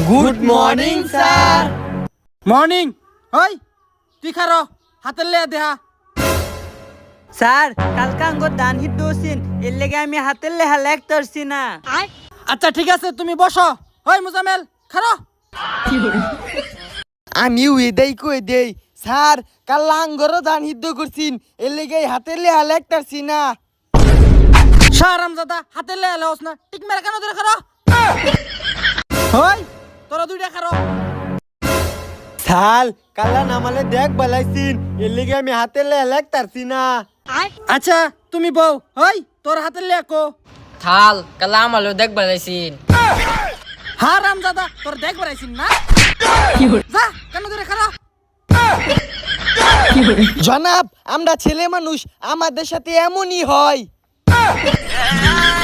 Good morning sir. Morning. ওই তুই খারো, হাতের লে দেহা। স্যার কালকে আঙ্গুর দান হিট দোসিন এর লেগে আমি হাতের লেহা লেখতারছি না। আচ্ছা ঠিক আছে, তুমি বসো। ওই মুজামেল খারো। আমি উইদাই কই দেই স্যার, কাল লাঙ্গরও ধান সিদ্ধ করছিন, এর লেগে হাতের লেহা লেখতারছি না। শাহরামজাদা হাতের লে আলাওস না, ঠিক মেরে কেন ধরে খারো। ওই তোরা দুইটা খারো। স্যার কাল্লা নামালে দেখ বালাইছিন, এর লেগে আমি হাতের লেহা লেখতারছি না। আচ্ছা তুমি বউ, ওই তোর হাতের লে কো। থাল কালা আমালো দেখ বানাইছিন। হারামজাদা তোর দেখ বেড়াইছিন না। যা কেন ধরে খারো। জনাব, আমরা ছেলে মানুষ, আমাদের সাথে এমনই হয়।